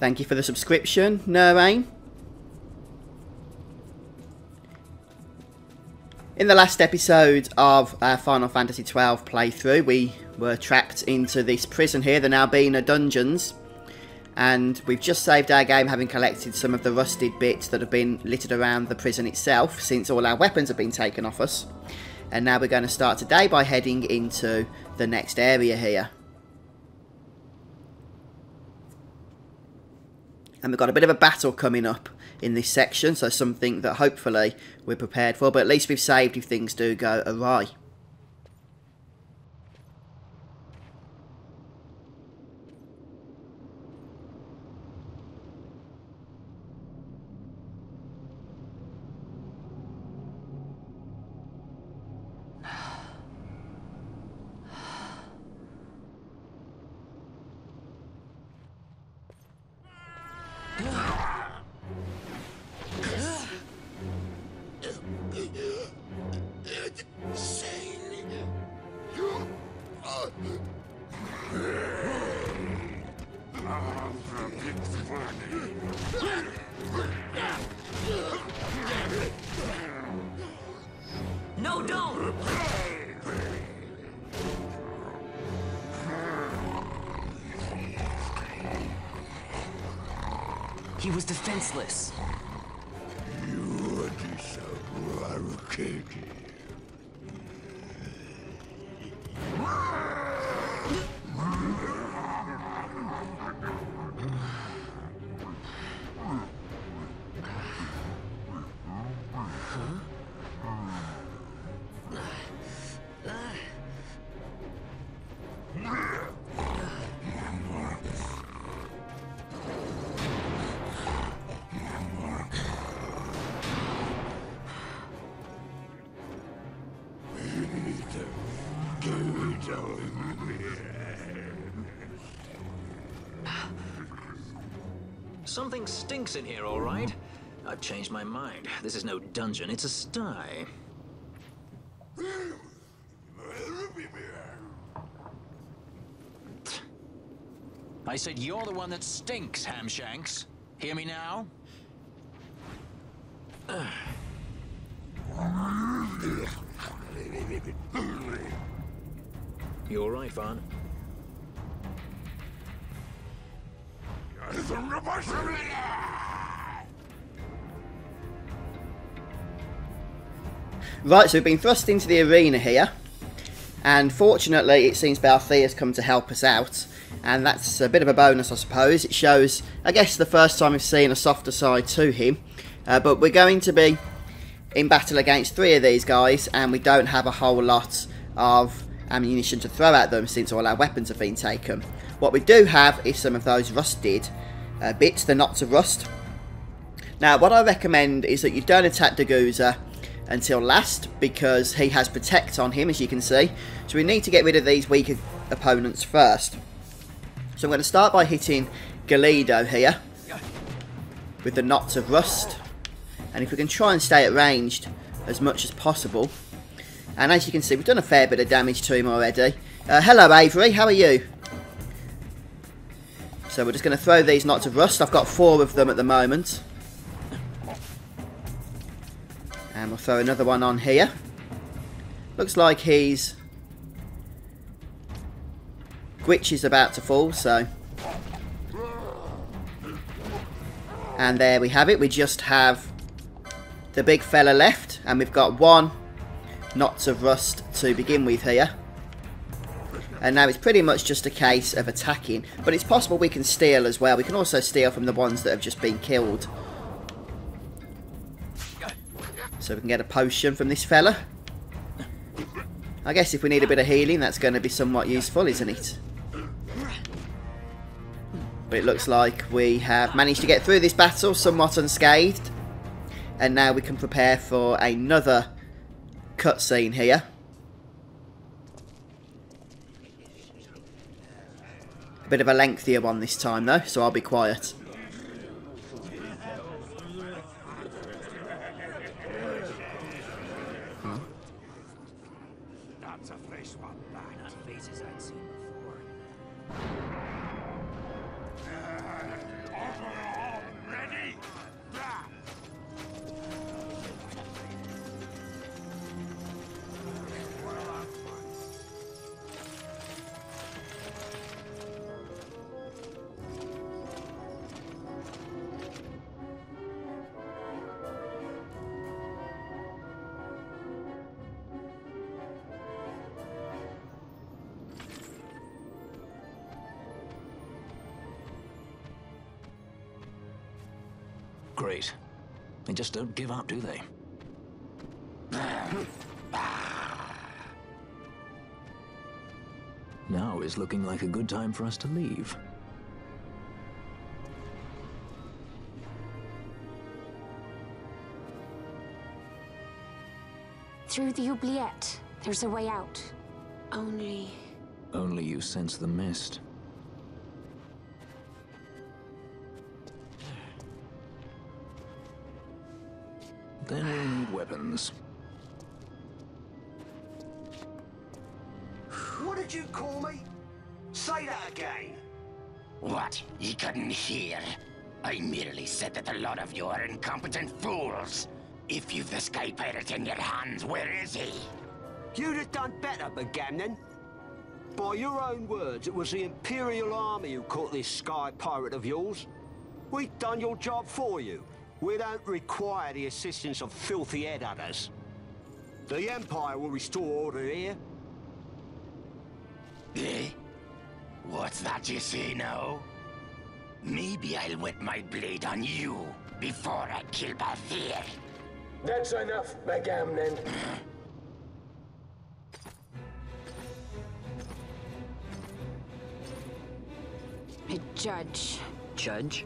Thank you for the subscription, Nurain. In the last episode of our Final Fantasy XII playthrough, we were trapped into this prison here, the Albina Dungeons. And we've just saved our game, having collected some of the rusted bits that have been littered around the prison itself, since all our weapons have been taken off us. And now we're going to start today by heading into the next area here. And we've got a bit of a battle coming up in this section, so something that hopefully we're prepared for, but at least we've saved if things do go awry. No, don't! He was defenseless. You are disaggregated. Something stinks in here, all right. I've changed my mind. This is no dungeon, it's a sty. I said you're the one that stinks, Hamshanks. Hear me now? You all right, Vaughn? Right, so we've been thrust into the arena here, and fortunately it seems Balthea's come to help us out, and that's a bit of a bonus, I suppose. It shows, I guess, the first time we've seen a softer side to him, but we're going to be in battle against 3 of these guys, and we don't have a whole lot of ammunition to throw at them since all our weapons have been taken. What we do have is some of those rusted bits, the knots of rust. Now, what I recommend is that you don't attack Daguza until last, because he has Protect on him, as you can see. So we need to get rid of these weaker opponents first. So I'm going to start by hitting Galido here with the knots of rust. And if we can try and stay at ranged as much as possible. And as you can see, we've done a fair bit of damage to him already. Hello, Avery, how are you? So we're just going to throw these knots of rust. I've got 4 of them at the moment. And we'll throw another one on here. Looks like his Gwitch is about to fall, so. And there we have it. We just have the big fella left. And we've got 1 knots of rust to begin with here. And now it's pretty much just a case of attacking. But it's possible we can steal as well. We can also steal from the ones that have just been killed. So we can get a potion from this fella. I guess if we need a bit of healing, that's going to be somewhat useful, isn't it? But it looks like we have managed to get through this battle somewhat unscathed. And now we can prepare for another cutscene here. A bit of a lengthier one this time though, so I'll be quiet. That's a face one, not faces I'd seen before. Great. They just don't give up, do they? Now is looking like a good time for us to leave. Through the oubliette, there's a way out. Only you sense the mist. Then we'll need weapons. What did you call me? Say that again. What? You couldn't hear? I merely said that a lot of you are incompetent fools. If you've the Sky Pirate in your hands, where is he? You'd have done better, Bagamnon. By your own words, it was the Imperial Army who caught this Sky Pirate of yours. We've done your job for you. We don't require the assistance of filthy headhunters. The Empire will restore order here. Eh? What's that you say now? Maybe I'll wet my blade on you before I kill Bathir. That's enough, Bagamnon. a judge. Judge?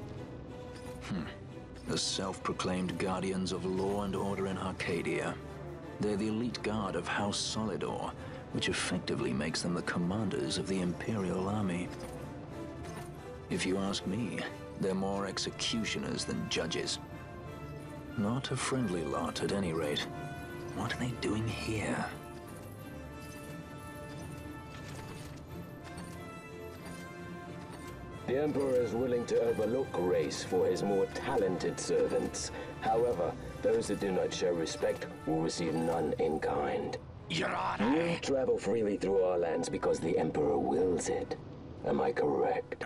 The self-proclaimed guardians of law and order in Arcadia. They're the elite guard of House Solidor, which effectively makes them the commanders of the Imperial army. If you ask me, they're more executioners than judges. Not a friendly lot, at any rate. What are they doing here? The Emperor is willing to overlook race for his more talented servants. However, those that do not show respect will receive none in kind. Your Honor. You travel freely through our lands because the Emperor wills it. Am I correct?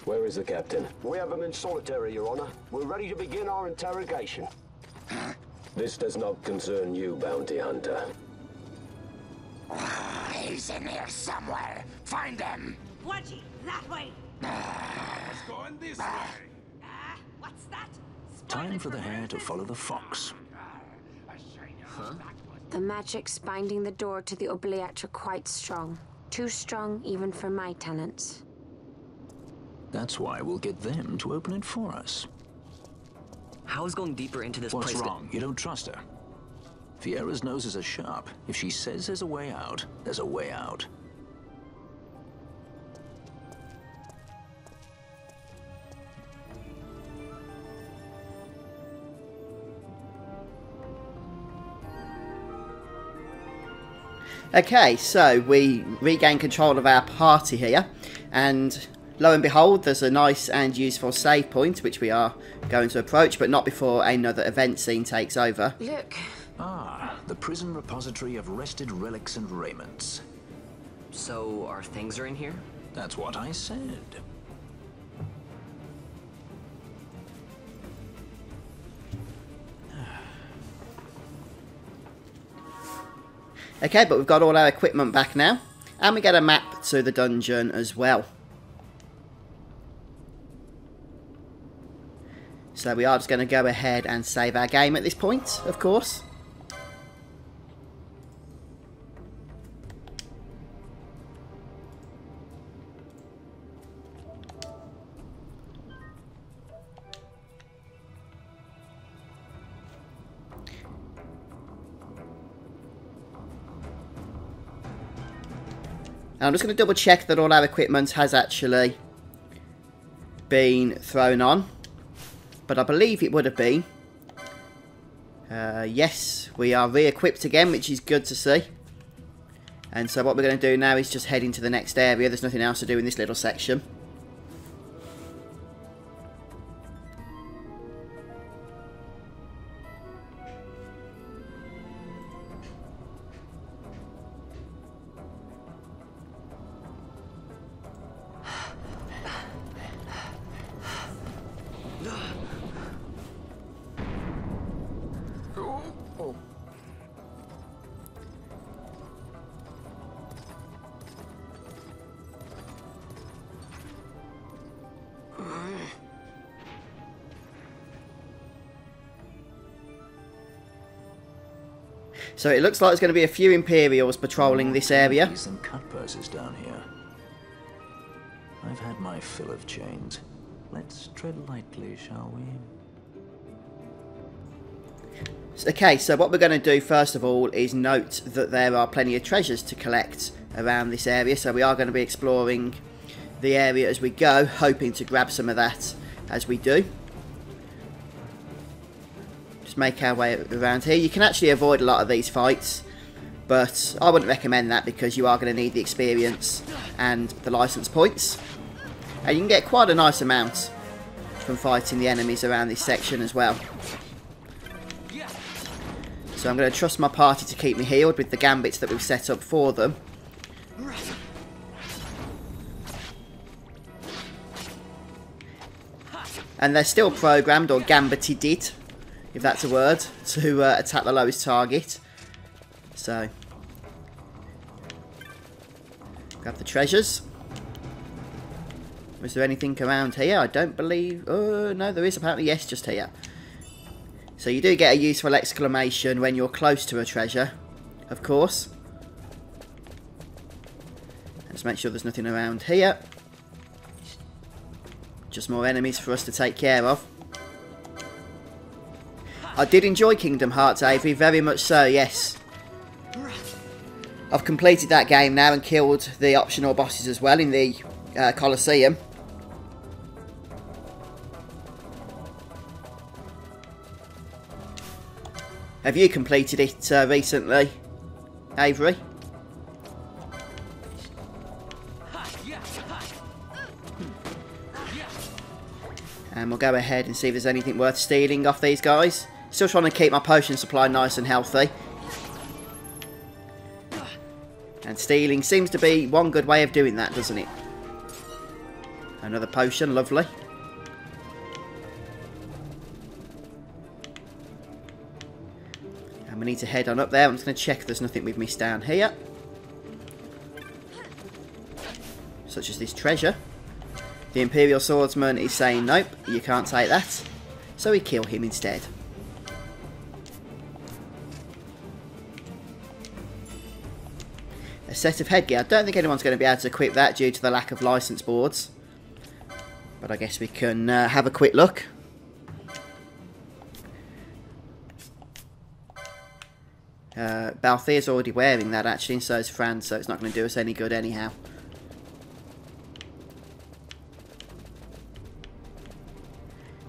Where is the captain? We have him in solitary, Your Honor. We're ready to begin our interrogation. This does not concern you, bounty hunter. He's in here somewhere. Find him. Wedgie, that way! Let's go on this way. What's that? Time for the hare to follow the fox. Huh? The magics binding the door to the oubliette are quite strong. Too strong even for my talents. That's why we'll get them to open it for us. How is going deeper into this What's place? wrong? You don't trust her? Fiera's noses are sharp. If she says there's a way out, there's a way out. Okay, so we regain control of our party here, and lo and behold, there's a nice and useful save point, which we are going to approach, but not before another event scene takes over. Look. Ah, the prison repository of rested relics and raiments. So, our things are in here? That's what I said. Okay, but we've got all our equipment back now, and we get a map to the dungeon as well. So we are just going to go ahead and save our game at this point, of course. And I'm just going to double check that all our equipment has actually been thrown on. But I believe it would have been. Yes, we are re-equipped again, which is good to see. And so what we're going to do now is just head into the next area. There's nothing else to do in this little section. So it looks like there's going to be a few Imperials patrolling this area. Some cut purses down here. I've had my fill of chains. Let's tread lightly, shall we? Okay, so what we're going to do first of all is note that there are plenty of treasures to collect around this area. So we are going to be exploring the area as we go, hoping to grab some of that as we do. Just make our way around here. You can actually avoid a lot of these fights, but I wouldn't recommend that because you are going to need the experience and the license points. And you can get quite a nice amount from fighting the enemies around this section as well. So I'm going to trust my party to keep me healed with the gambits that we've set up for them. And they're still programmed, or gambited, if that's a word, to attack the lowest target. So, grab the treasures. Was there anything around here? I don't believe... Oh, no, there is apparently. Yes, just here. So you do get a useful exclamation when you're close to a treasure, of course. Let's make sure there's nothing around here. Just more enemies for us to take care of. I did enjoy Kingdom Hearts, Avery, very much so, yes. I've completed that game now and killed the optional bosses as well in the Colosseum. Have you completed it recently, Avery? And we'll go ahead and see if there's anything worth stealing off these guys. Still trying to keep my potion supply nice and healthy. And stealing seems to be one good way of doing that, doesn't it? Another potion, lovely. And we need to head on up there. I'm just going to check there's nothing we've missed down here. Such as this treasure. The Imperial Swordsman is saying, nope, you can't take that. So we kill him instead. A set of headgear. I don't think anyone's going to be able to equip that due to the lack of license boards. But I guess we can have a quick look. Balthier's already wearing that actually, and so is Fran, so it's not going to do us any good anyhow.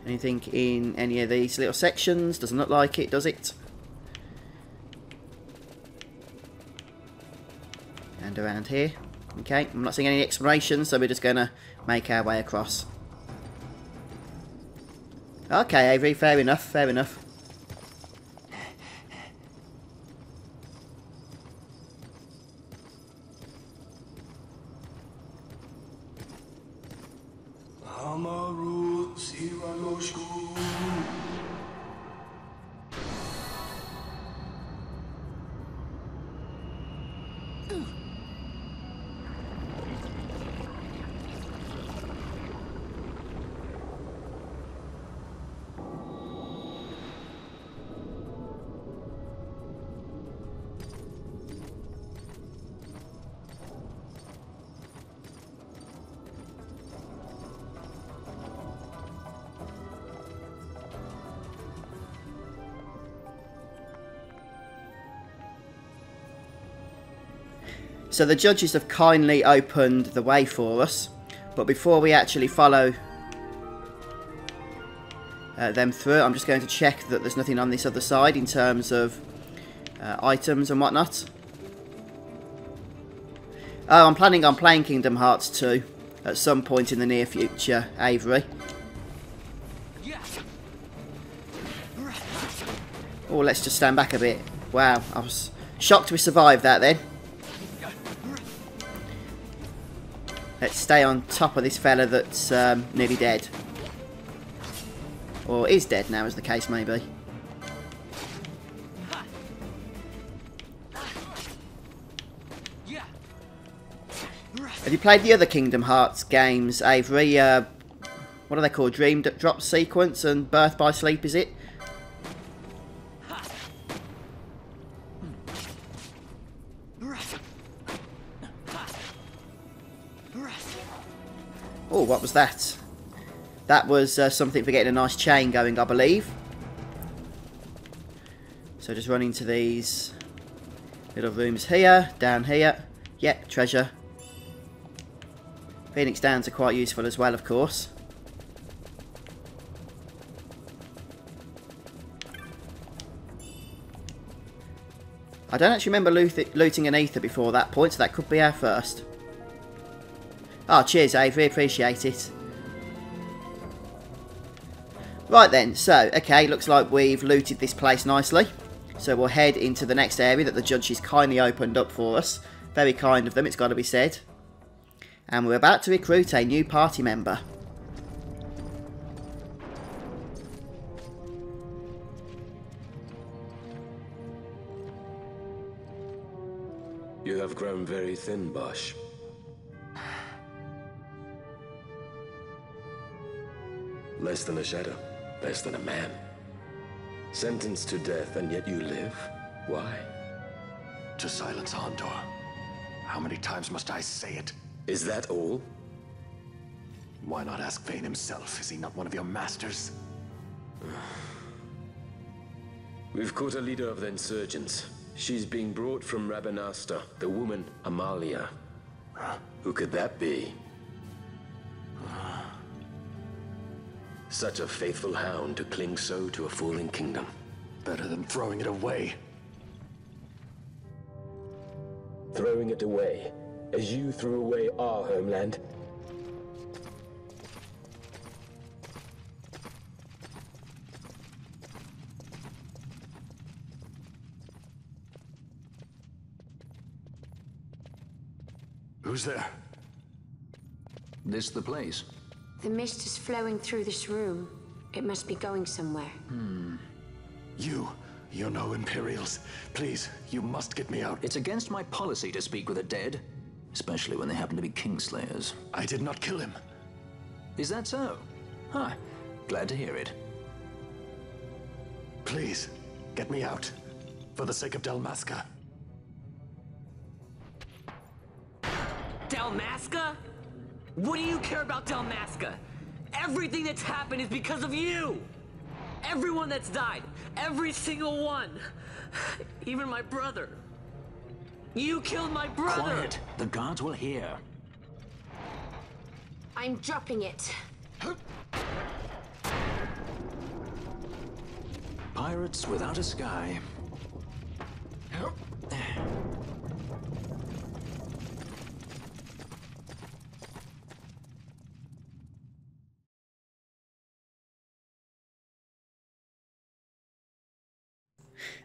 Anything in any of these little sections? Doesn't look like it, does it? And around here. Okay, I'm not seeing any exploration, so we're just going to make our way across. Okay, Avery, fair enough, fair enough. So the judges have kindly opened the way for us, but before we actually follow them through, I'm just going to check that there's nothing on this other side in terms of items and whatnot. Oh, I'm planning on playing Kingdom Hearts 2 at some point in the near future, Avery. Oh, let's just stand back a bit. Wow, I was shocked we survived that then. Let's stay on top of this fella that's nearly dead. Or is dead now, as the case may be. Have you played the other Kingdom Hearts games, Avery? What are they called? Dream Drop Sequence and Birth by Sleep, is it? Oh, what was that? That was something for getting a nice chain going, I believe. So just run into these little rooms here, down here. Yep, treasure. Phoenix Downs are quite useful as well, of course. I don't actually remember looting an ether before that point, so that could be our first. Oh, cheers, Avery. Appreciate it. Right then, so, okay, looks like we've looted this place nicely. So we'll head into the next area that the judges kindly opened up for us. Very kind of them, it's got to be said. And we're about to recruit a new party member. You have grown very thin, Basch. Less than a shadow, less than a man. Sentenced to death, and yet you live? Why? To silence Hondor. How many times must I say it? Is that all? Why not ask Vane himself? Is he not one of your masters? We've caught a leader of the insurgents. She's being brought from Remaster, the woman, Amalia. Who could that be? Such a faithful hound to cling so to a fallen kingdom. Better than throwing it away. Throwing it away, as you threw away our homeland? Who's there? This the place? The mist is flowing through this room. It must be going somewhere. You're no Imperials. Please, you must get me out. It's against my policy to speak with the dead, especially when they happen to be Kingslayers. I did not kill him. Is that so? Huh. Glad to hear it. Please, get me out. For the sake of Dalmasca. Dalmasca? What do you care about Dalmasca? Everything that's happened is because of you! Everyone that's died, every single one. Even my brother. You killed my brother! Quiet! The guards will hear. I'm dropping it. Pirates without a sky.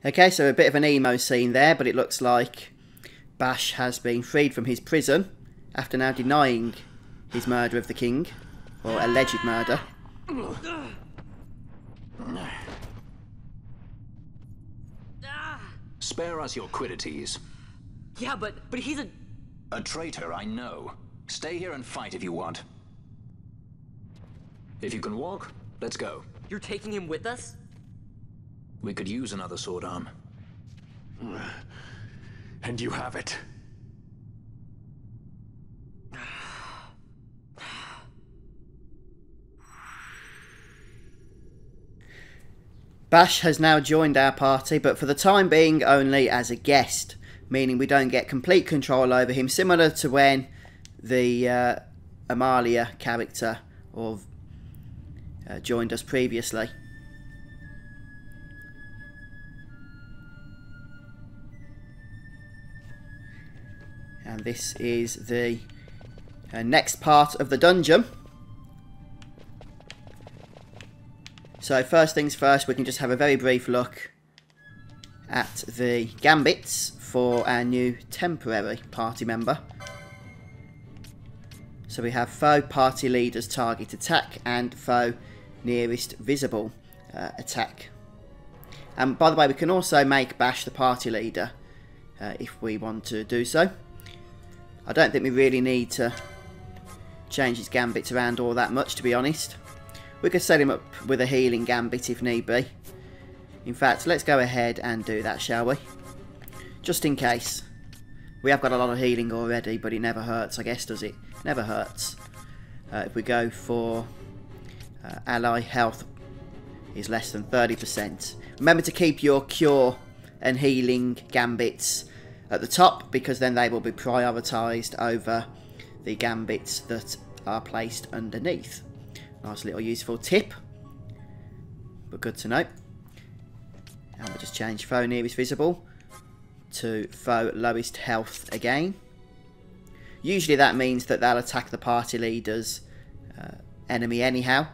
Okay, so a bit of an emo scene there, but it looks like Basch has been freed from his prison after now denying his murder of the king, or alleged murder. Spare us your quiddities. Yeah, but he's A traitor, I know. Stay here and fight if you want. If you can walk, let's go. You're taking him with us? We could use another sword arm. And you have it. Basch has now joined our party, but for the time being only as a guest, meaning we don't get complete control over him, similar to when the Amalia character joined us previously. And this is the next part of the dungeon. So first things first, we can just have a very brief look at the gambits for our new temporary party member. So we have foe party leader's target attack and foe nearest visible attack. And by the way, we can also make Basch the party leader if we want to do so. I don't think we really need to change his gambits around all that much, to be honest. We could set him up with a healing gambit if need be. In fact, let's go ahead and do that, shall we? Just in case. We have got a lot of healing already, but it never hurts, I guess, does it? Never hurts. If we go for ally health is less than 30%. Remember to keep your cure and healing gambits at the top, because then they will be prioritised over the gambits that are placed underneath. Nice little useful tip, but good to know. And we'll just change foe nearest visible to foe lowest health again. Usually that means that they'll attack the party leader's enemy anyhow,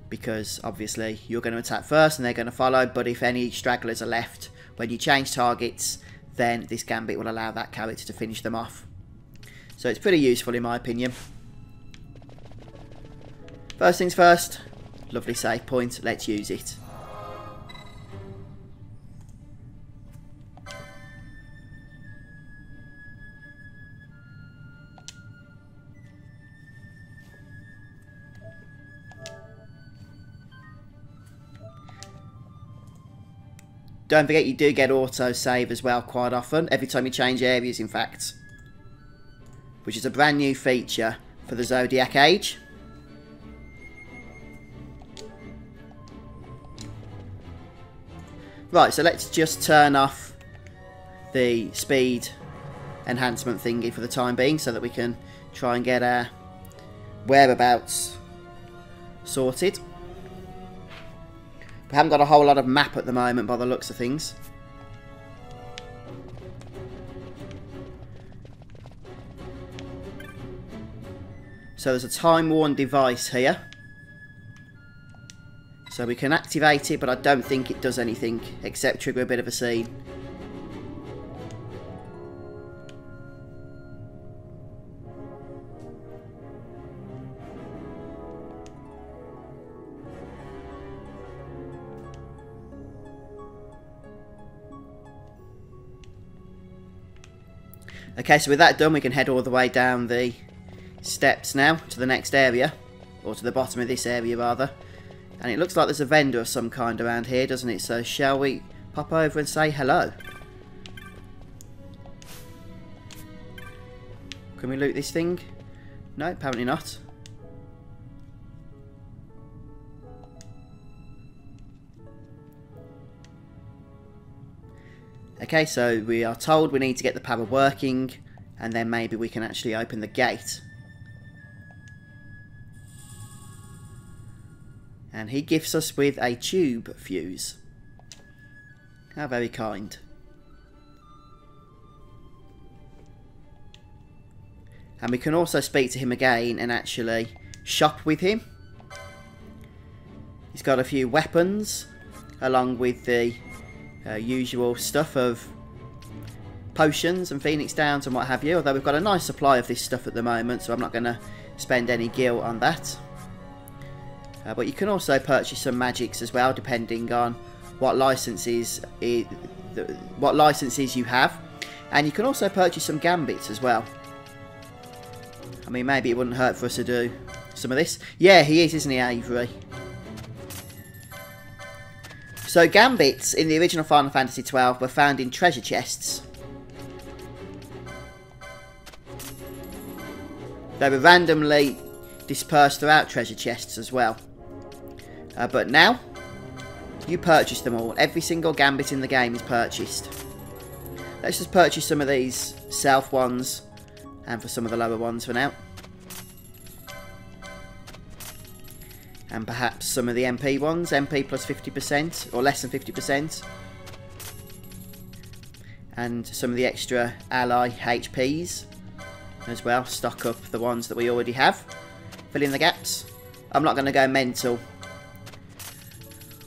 because obviously you're going to attack first and they're going to follow, but if any stragglers are left when you change targets, then this gambit will allow that character to finish them off. So it's pretty useful in my opinion. First things first, lovely save point, let's use it. Don't forget you do get auto save as well quite often, every time you change areas in fact. Which is a brand new feature for the Zodiac Age. Right, so let's just turn off the speed enhancement thingy for the time being so that we can try and get our whereabouts sorted. We haven't got a whole lot of map at the moment by the looks of things. So there's a time-worn device here. So we can activate it, but I don't think it does anything except trigger a bit of a scene. Okay, so with that done, we can head all the way down the steps now to the next area, or to the bottom of this area rather. And it looks like there's a vendor of some kind around here, doesn't it? So shall we pop over and say hello? Can we loot this thing? No, apparently not. Okay, so we are told we need to get the power working, and then maybe we can actually open the gate. And he gifts us with a tube fuse. How very kind. And we can also speak to him again and actually shop with him. He's got a few weapons, along with the usual stuff of potions and Phoenix Downs and what have you. Although we've got a nice supply of this stuff at the moment, so I'm not going to spend any gil on that. But you can also purchase some magics as well, depending on what licenses you have. And you can also purchase some gambits as well. I mean, maybe it wouldn't hurt for us to do some of this. Yeah, he is, isn't he, Avery? So gambits in the original Final Fantasy XII were found in treasure chests. They were randomly dispersed throughout treasure chests as well. But now, you purchase them all. Every single gambit in the game is purchased. Let's just purchase some of these self ones, and for some of the lower ones for now. And perhaps some of the MP ones, MP plus 50%, or less than 50%. And some of the extra ally HPs as well. Stock up the ones that we already have. Fill in the gaps. I'm not going to go mental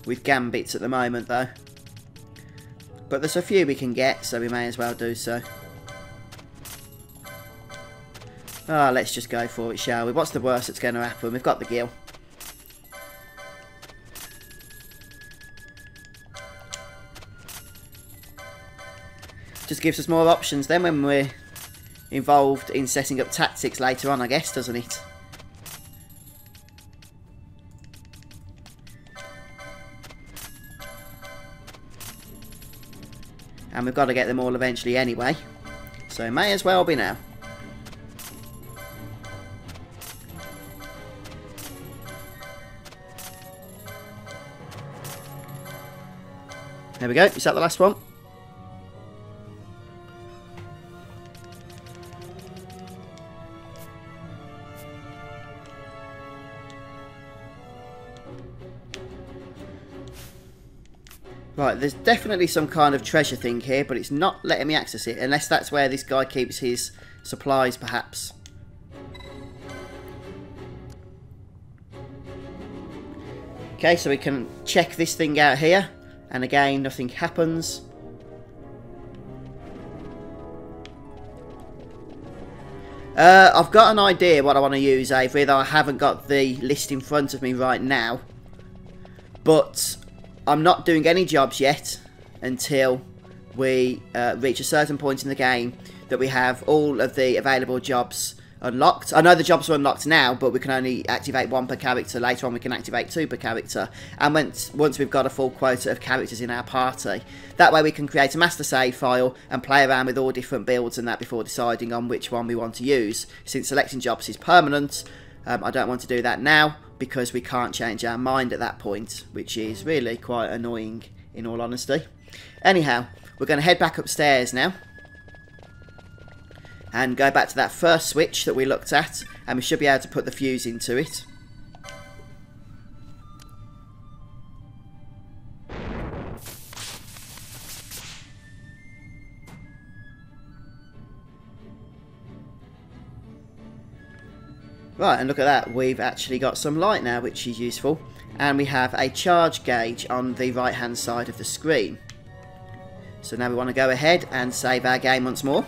with gambits at the moment though. But there's a few we can get, so we may as well do so. Ah, let's just go for it, shall we? What's the worst that's going to happen? We've got the gil. Just gives us more options then when we're involved in setting up tactics later on, I guess, doesn't it? And we've got to get them all eventually anyway. So may as well be now. There we go. Is that the last one? Right, there's definitely some kind of treasure thing here, but it's not letting me access it, unless that's where this guy keeps his supplies, perhaps. Okay, so we can check this thing out here, and again, nothing happens. I've got an idea what I want to use, Avery, though I haven't got the list in front of me right now. But I'm not doing any jobs yet until we reach a certain point in the game that we have all of the available jobs unlocked. I know the jobs are unlocked now, but we can only activate 1 per character. Later on we can activate 2 per character. And once we've got a full quota of characters in our party, that way we can create a master save file and play around with all different builds and that before deciding on which one we want to use. Since selecting jobs is permanent, I don't want to do that now, because we can't change our mind at that point, which is really quite annoying in all honesty. Anyhow, we're going to head back upstairs now and go back to that first switch that we looked at, and we should be able to put the fuse into it. Right, and look at that, we've actually got some light now, which is useful. And we have a charge gauge on the right hand side of the screen. So now we want to go ahead and save our game once more.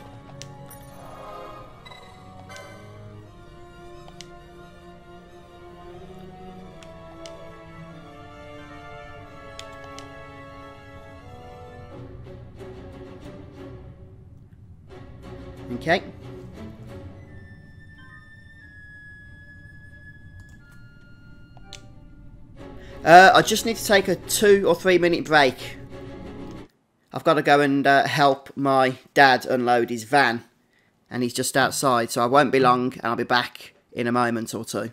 Okay. I just need to take a 2 or 3 minute break. I've got to go and help my dad unload his van, and he's just outside, so I won't be long, and I'll be back in a moment or two.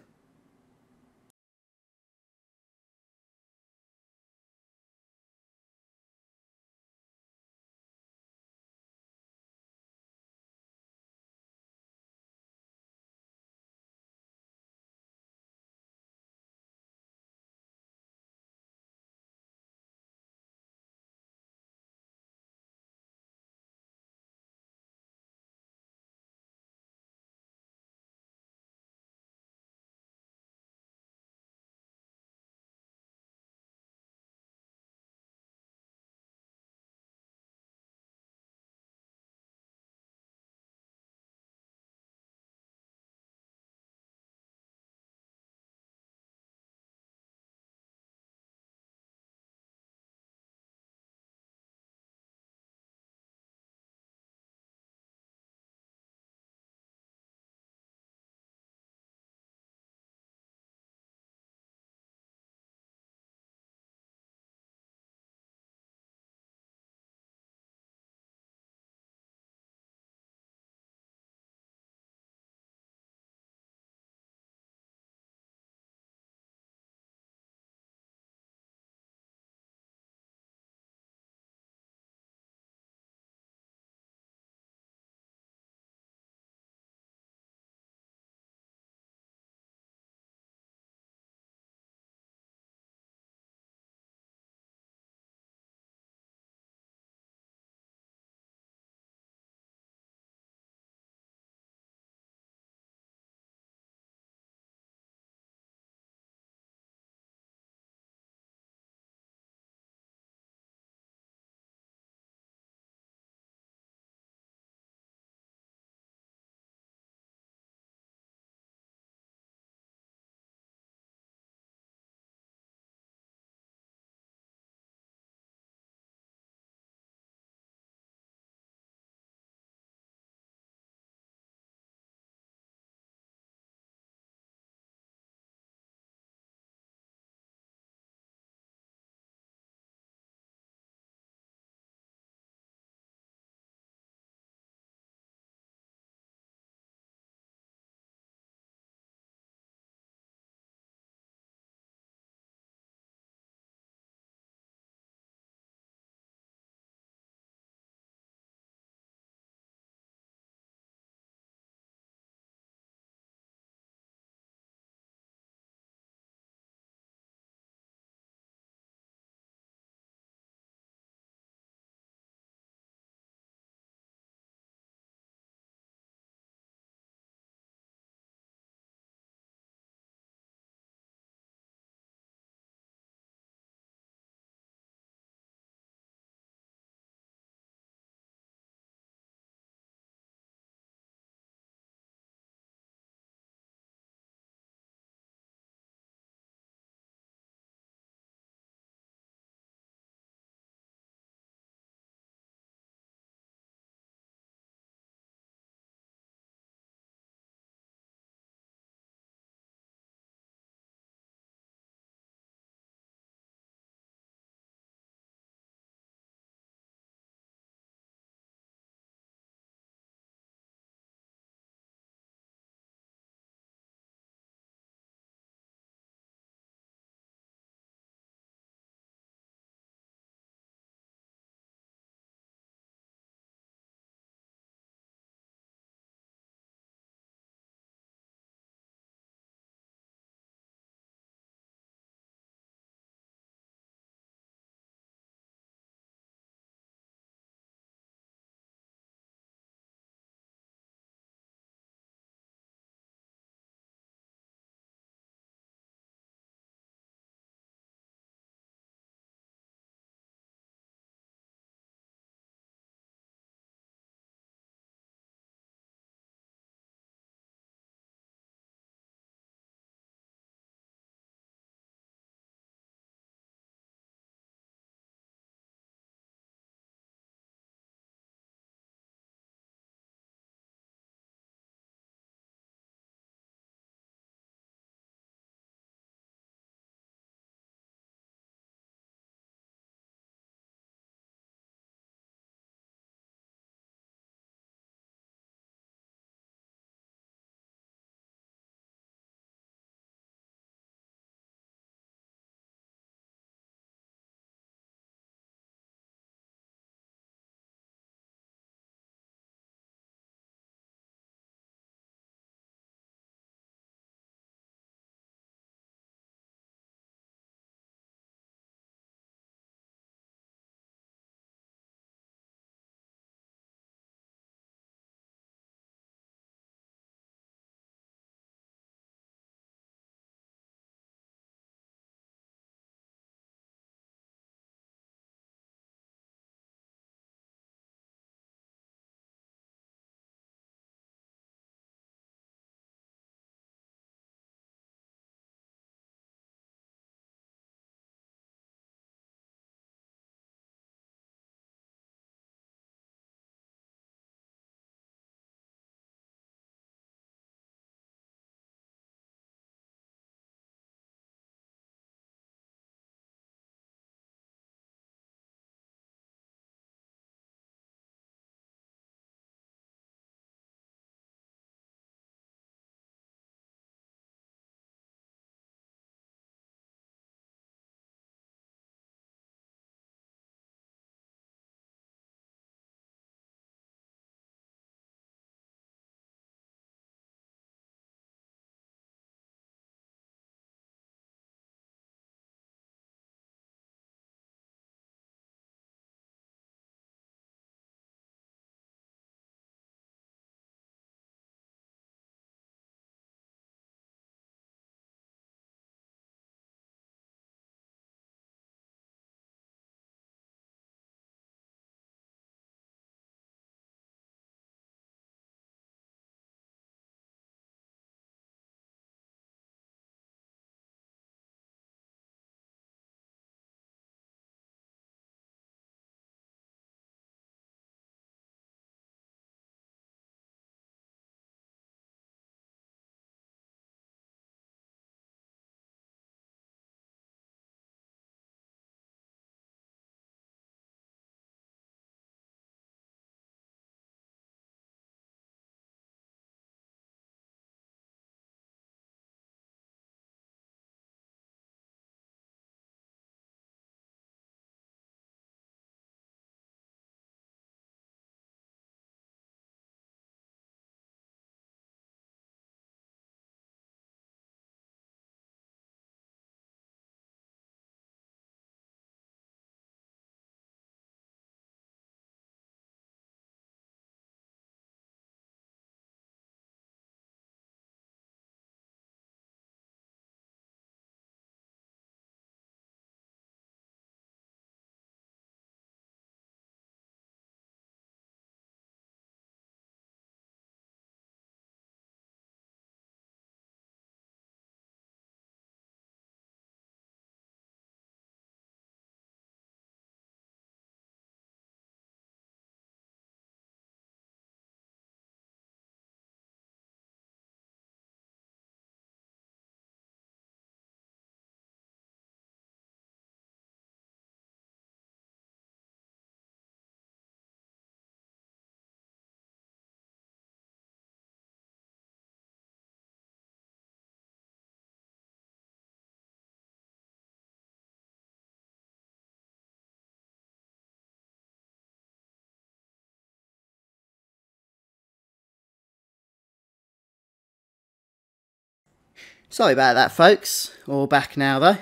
Sorry about that, folks. All back now, though.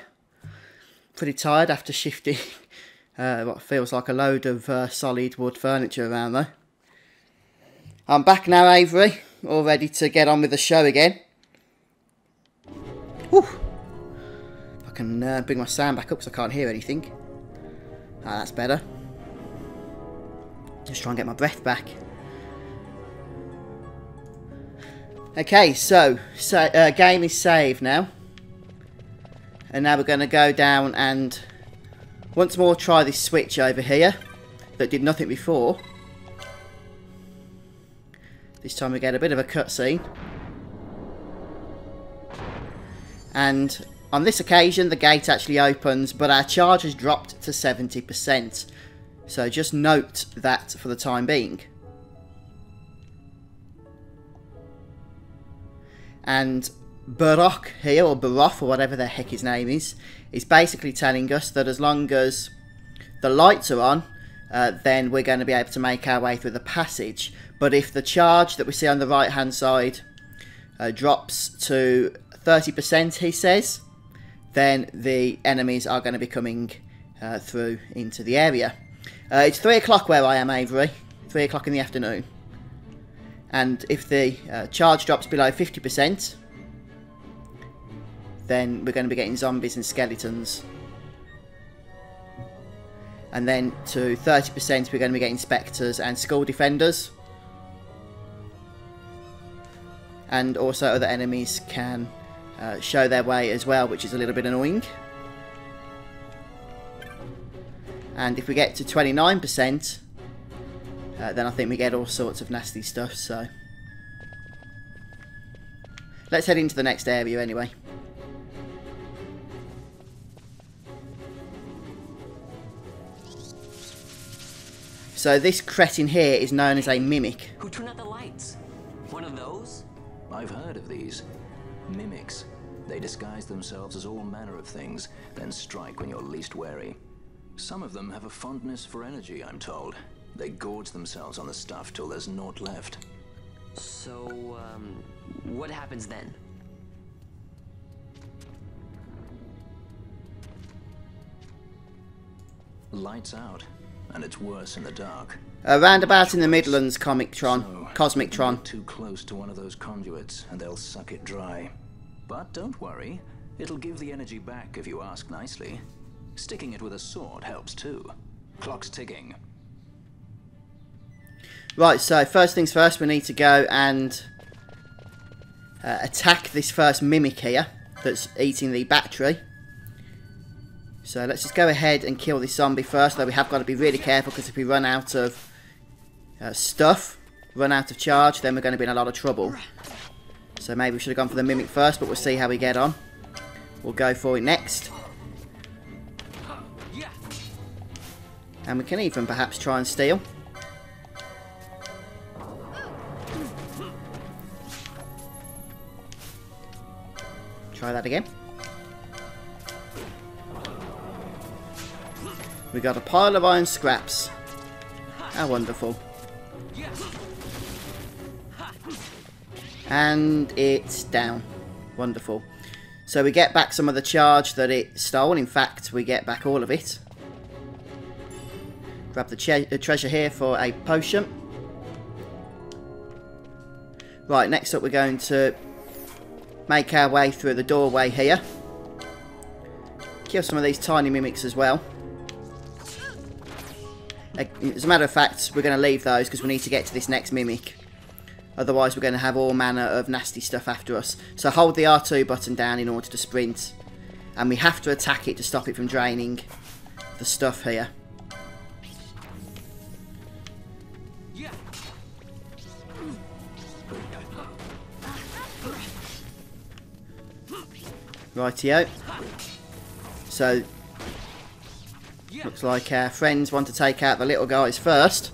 Pretty tired after shifting what feels like a load of solid wood furniture around, though. I'm back now, Avery. All ready to get on with the show again. Whew. I can bring my sound back up because I can't hear anything. Ah, that's better. Just try and get my breath back. Okay, so game is saved now. And now we're going to go down and once more try this switch over here that did nothing before. This time we get a bit of a cutscene. And on this occasion the gate actually opens, but our charge has dropped to 70%. So just note that for the time being. And Barok here, or Baroth, or whatever the heck his name is basically telling us that as long as the lights are on, then we're going to be able to make our way through the passage. But if the charge that we see on the right hand side drops to 30%, he says, then the enemies are going to be coming through into the area. It's 3 o'clock where I am, Avery. 3 o'clock in the afternoon. And if the charge drops below 50%, then we're going to be getting zombies and skeletons. And then to 30% we're going to be getting spectres and skull defenders. And also other enemies can show their way as well, which is a little bit annoying. And if we get to 29%, then I think we get all sorts of nasty stuff, so let's head into the next area anyway. So this cretin here is known as a mimic. Who turned out the lights? One of those? I've heard of these. Mimics. They disguise themselves as all manner of things, then strike when you're least wary. Some of them have a fondness for energy, I'm told. They gorge themselves on the stuff till there's naught left. So, what happens then? Lights out, and it's worse in the dark. Roundabout in the Midlands, Cosmic Get Tron. too close to one of those conduits, and they'll suck it dry. But don't worry, it'll give the energy back if you ask nicely. Sticking it with a sword helps too. Clock's ticking. Right, so first things first, we need to go and attack this first mimic here that's eating the battery. So let's just go ahead and kill this zombie first, though we have got to be really careful because if we run out of stuff, run out of charge, then we're going to be in a lot of trouble. So maybe we should have gone for the mimic first, but we'll see how we get on. We'll go for it next. And we can even perhaps try and steal. Try that again. We got a pile of iron scraps. How wonderful. And it's down. Wonderful. So we get back some of the charge that it stole. In fact, we get back all of it. Grab the treasure here for a potion. Right, next up we're going to make our way through the doorway here. Kill some of these tiny mimics as well. As a matter of fact, we're going to leave those because we need to get to this next mimic. Otherwise we're going to have all manner of nasty stuff after us. So hold the R2 button down in order to sprint. And we have to attack it to stop it from draining the stuff here. Rightio. So, looks like our friends want to take out the little guys first.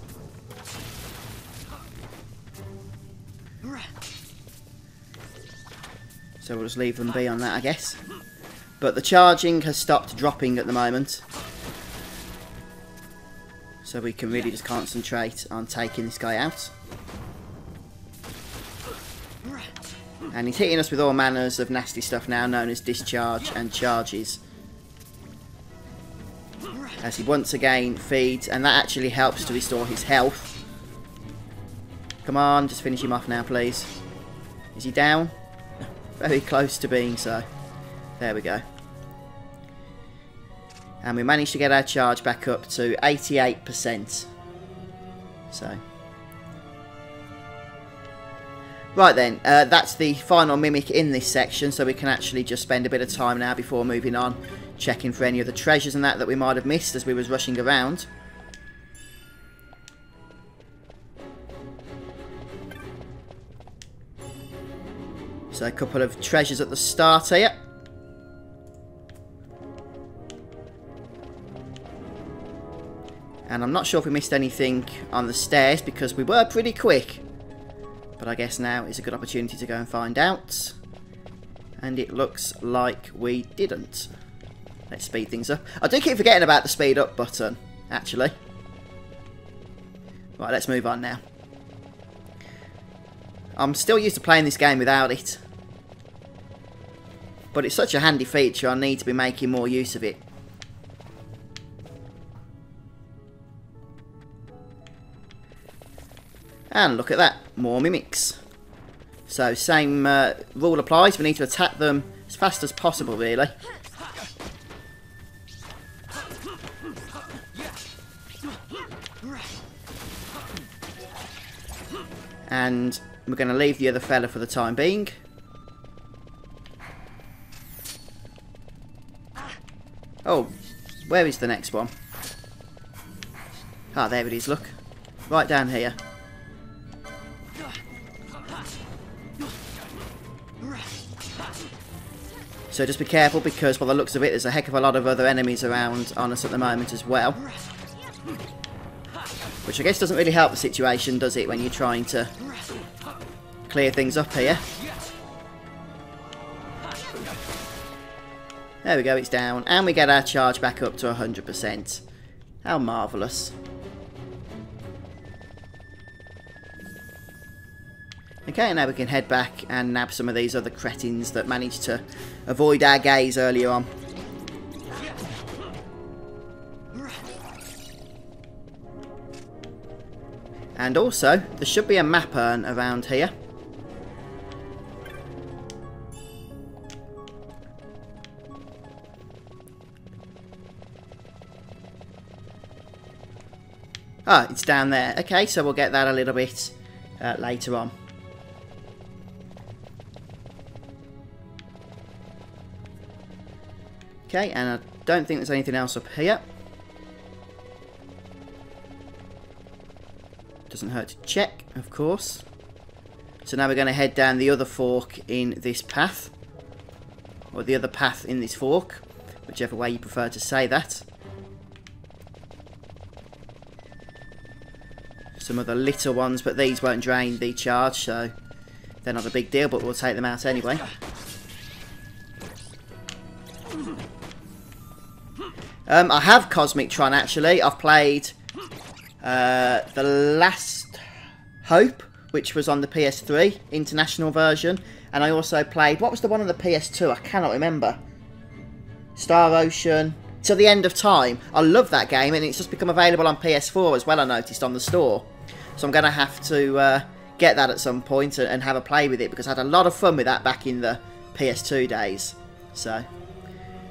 So we'll just leave them be on that, I guess. But the charging has stopped dropping at the moment. So we can really just concentrate on taking this guy out. And he's hitting us with all manners of nasty stuff now, known as discharge and charges. As he once again feeds, and that actually helps to restore his health. Come on, just finish him off now, please. Is he down? Very close to being so. There we go. And we managed to get our charge back up to 88%. So. Right then, that's the final mimic in this section, so we can actually just spend a bit of time now before moving on, checking for any of the treasures and that we might have missed as we was rushing around. So a couple of treasures at the start here. And I'm not sure if we missed anything on the stairs because we were pretty quick. But I guess now is a good opportunity to go and find out. And it looks like we didn't. Let's speed things up. I do keep forgetting about the speed up button, actually. Right, let's move on now. I'm still used to playing this game without it. But it's such a handy feature, I need to be making more use of it. And look at that, more mimics. So same rule applies, we need to attack them as fast as possible really. And we're going to leave the other fella for the time being. Oh, where is the next one? Ah, there it is, look. Right down here. So just be careful because by the looks of it there's a heck of a lot of other enemies around on us at the moment as well. Which I guess doesn't really help the situation, does it, when you're trying to clear things up here. There we go, it's down. And we get our charge back up to 100%. How marvellous. Okay, now we can head back and nab some of these other cretins that managed to avoid our gaze earlier on. And also, there should be a map urn around here. Ah, it's down there. Okay, so we'll get that a little bit later on. Okay, and I don't think there's anything else up here. Doesn't hurt to check, of course. So now we're going to head down the other fork in this path. Or the other path in this fork. Whichever way you prefer to say that. Some other little ones, but these won't drain the charge, so they're not a big deal, but we'll take them out anyway. I have Cosmic Tron actually. I've played The Last Hope, which was on the PS3 International version, and I also played, what was the one on the PS2? I cannot remember. Star Ocean, Till the End of Time. I love that game, and it's just become available on PS4 as well, I noticed, on the store. So I'm going to have to get that at some point and have a play with it, because I had a lot of fun with that back in the PS2 days. So,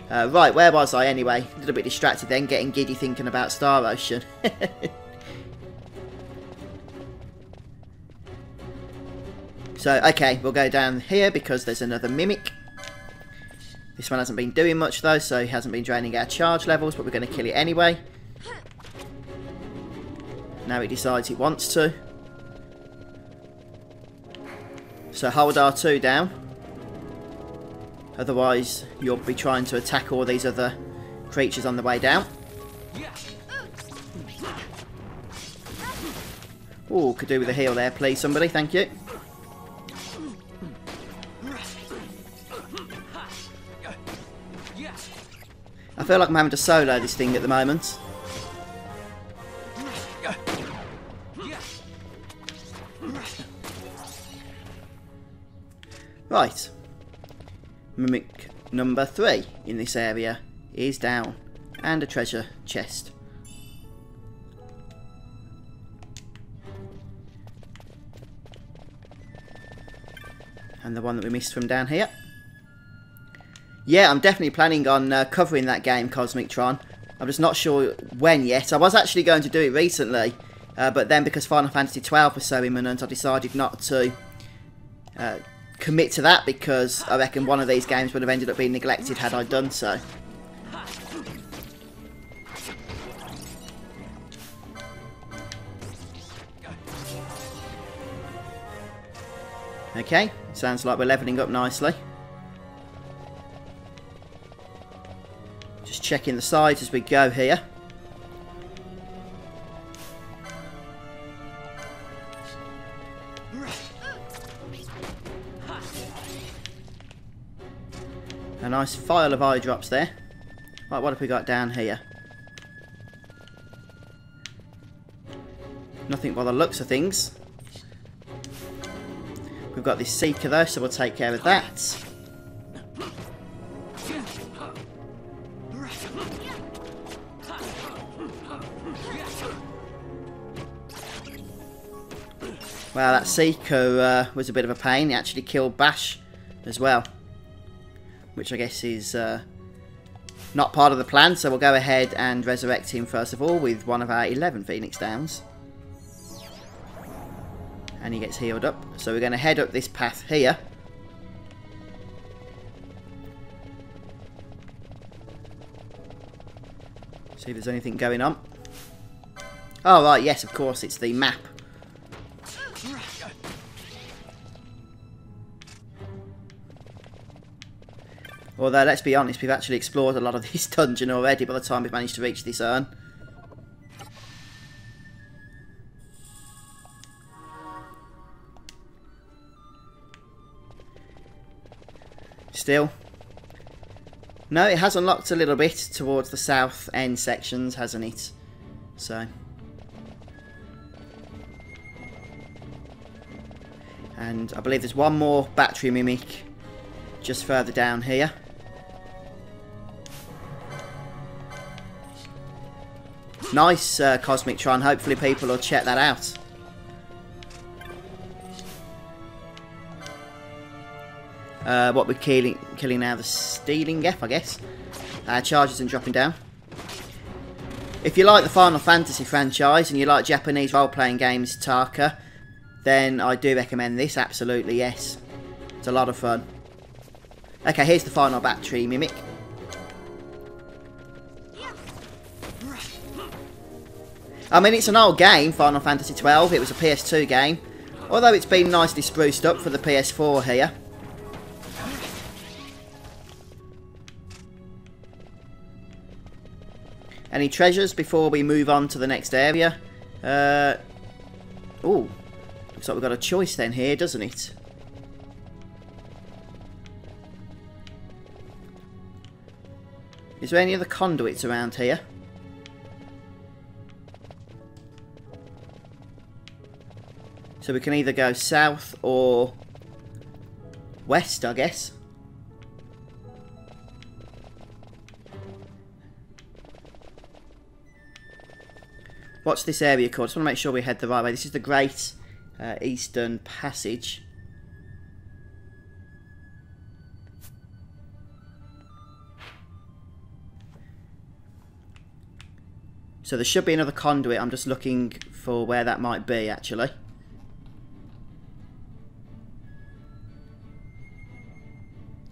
right, where was I anyway? A little bit distracted then, getting giddy thinking about Star Ocean. So, okay, we'll go down here because there's another mimic. This one hasn't been doing much though, so he hasn't been draining our charge levels, but we're going to kill it anyway. Now it decides it wants to. So hold R2 down. Otherwise, you'll be trying to attack all these other creatures on the way down. Ooh, could do with a heal there, please, somebody. Thank you. I feel like I'm having to solo this thing at the moment. Right. Mimic number 3 in this area is down. And a treasure chest. And the one that we missed from down here. Yeah, I'm definitely planning on covering that game, Cosmic Tron. I'm just not sure when yet. I was actually going to do it recently, but then because Final Fantasy XII was so imminent, I decided not to commit to that, because I reckon one of these games would have ended up being neglected had I done so. Okay, sounds like we're levelling up nicely. Just checking the sides as we go here. A nice file of eye drops there. Right, what have we got down here? Nothing by the looks of things. We've got this Seeker though, so we'll take care of that. Well, that Seeker was a bit of a pain. He actually killed Basch as well, which I guess is not part of the plan, so we'll go ahead and resurrect him first of all with one of our 11 Phoenix Downs. And he gets healed up. So we're going to head up this path here. See if there's anything going on. Oh right, yes, of course, it's the map. Although, let's be honest, we've actually explored a lot of this dungeon already by the time we've managed to reach this urn. Still. No, it has unlocked a little bit towards the south end sections, hasn't it? So. And I believe there's one more battery mimic just further down here. Nice, Cosmic Tron. Hopefully people will check that out. What we're killing now, the Stealing F, I guess. Charges and dropping down. If you like the Final Fantasy franchise and you like Japanese role-playing games, Taka, then I do recommend this, absolutely, yes. It's a lot of fun. Okay, here's the final battery mimic. I mean, it's an old game, Final Fantasy XII. It was a PS2 game. Although it's been nicely spruced up for the PS4 here. Any treasures before we move on to the next area? Ooh, looks like we've got a choice then here, doesn't it? Is there any other conduits around here? So we can either go south or west, I guess. What's this area called? Just want to make sure we head the right way. This is the Great Eastern Passage. So there should be another conduit. I'm just looking for where that might be, actually.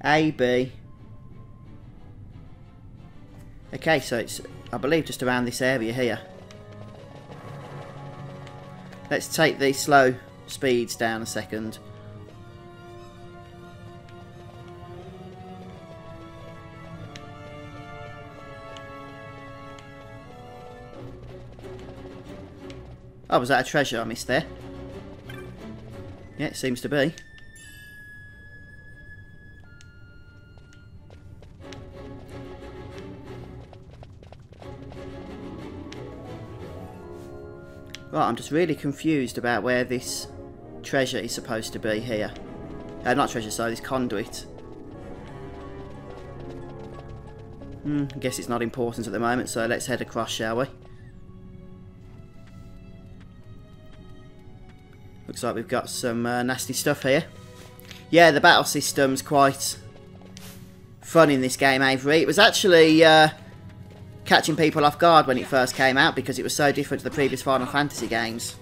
A, B. Okay, so it's, I believe, just around this area here. Let's take the slow speeds down a second. Oh, was that a treasure I missed there? Yeah, it seems to be. Right, I'm just really confused about where this treasure is supposed to be here. Not treasure, sorry, this conduit. I guess it's not important at the moment, so let's head across, shall we? Looks like we've got some nasty stuff here. Yeah, the battle system's quite fun in this game, Avery. It was actually catching people off guard when it first came out because it was so different to the previous Final Fantasy games.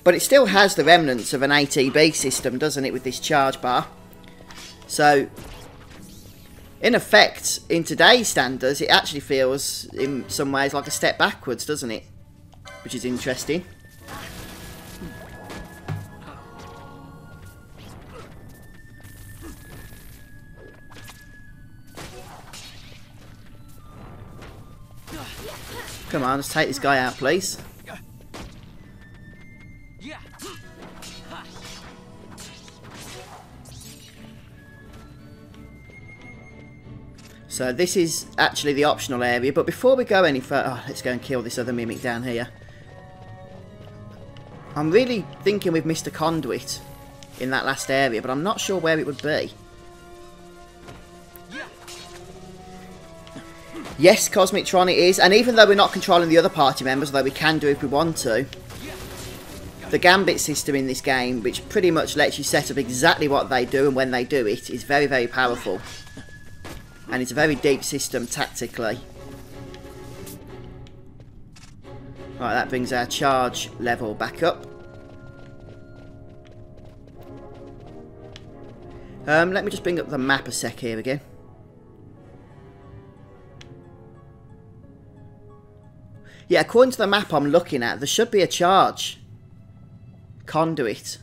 But it still has the remnants of an ATB system, doesn't it, with this charge bar? So, in effect, in today's standards, it actually feels, in some ways, like a step backwards, doesn't it? Which is interesting. Come on, let's take this guy out, please. So this is actually the optional area, but before we go any further... Oh, let's go and kill this other mimic down here. I'm really thinking we've missed a conduit in that last area, but I'm not sure where it would be. Yes, Cosmictron it is, and even though we're not controlling the other party members, although we can do if we want to, the gambit system in this game, which pretty much lets you set up exactly what they do and when they do it, is very, very powerful. And it's a very deep system tactically. Right, that brings our charge level back up. Let me just bring up the map a sec here again. Yeah, according to the map I'm looking at, there should be a charge conduit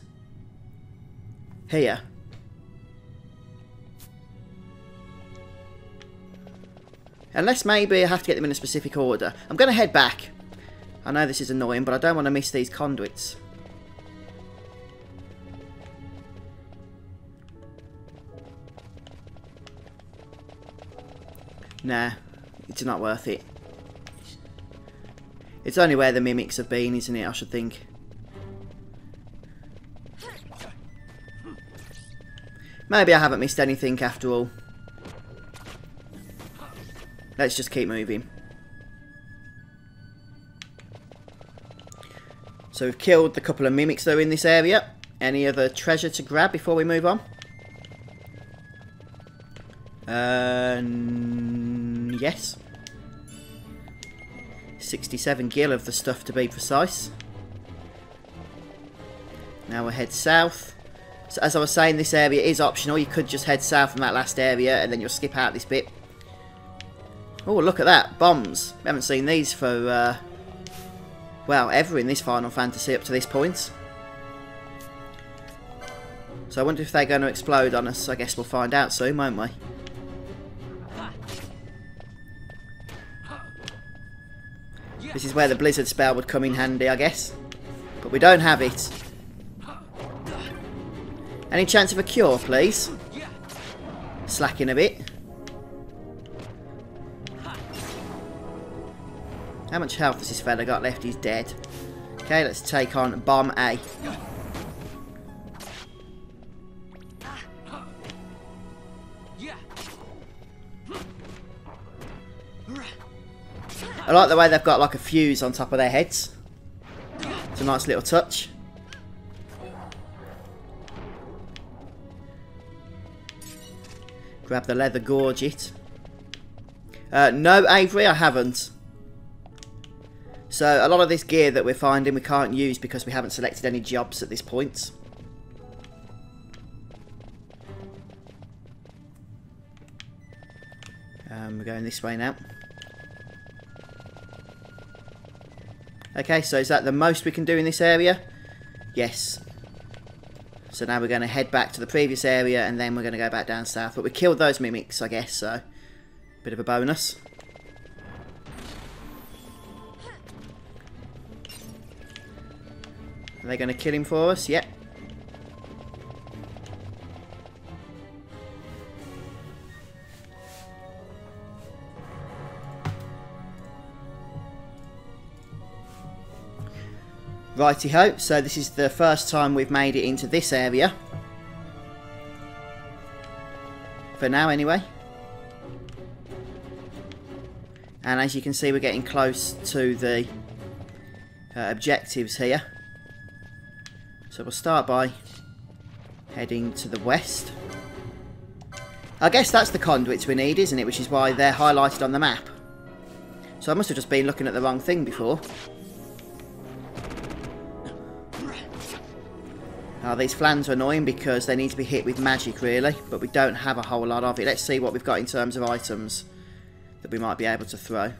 here. Unless maybe I have to get them in a specific order. I'm going to head back. I know this is annoying, but I don't want to miss these conduits. Nah, it's not worth it. It's only where the mimics have been, isn't it, I should think. Maybe I haven't missed anything after all. Let's just keep moving. So we've killed the couple of mimics that are in this area. Any other treasure to grab before we move on? Yes. 67 gil of the stuff to be precise. Now we'll head south. So as I was saying, this area is optional. You could just head south from that last area and then you'll skip out this bit. Oh, look at that. Bombs. We haven't seen these for, well, ever in this Final Fantasy up to this point. So I wonder if they're going to explode on us. I guess we'll find out soon, won't we? This is where the blizzard spell would come in handy, I guess. But we don't have it. Any chance of a cure, please? Slacking a bit. How much health has this fella got left? He's dead. Okay, let's take on Bomb A. I like the way they've got like a fuse on top of their heads. It's a nice little touch. Grab the leather gorget. No, Avery, I haven't. So a lot of this gear that we're finding we can't use because we haven't selected any jobs at this point. We're going this way now. Okay, so is that the most we can do in this area? Yes. So now we're going to head back to the previous area and then we're going to go back down south. But we killed those mimics, I guess, so bit of a bonus. Are they going to kill him for us? Yep. Righty-ho, so this is the first time we've made it into this area. For now, anyway. And as you can see, we're getting close to the objectives here. So we'll start by heading to the west. I guess that's the conduits we need, isn't it? Which is why they're highlighted on the map. So I must have just been looking at the wrong thing before. These flans are annoying because they need to be hit with magic, really. But we don't have a whole lot of it. Let's see what we've got in terms of items that we might be able to throw.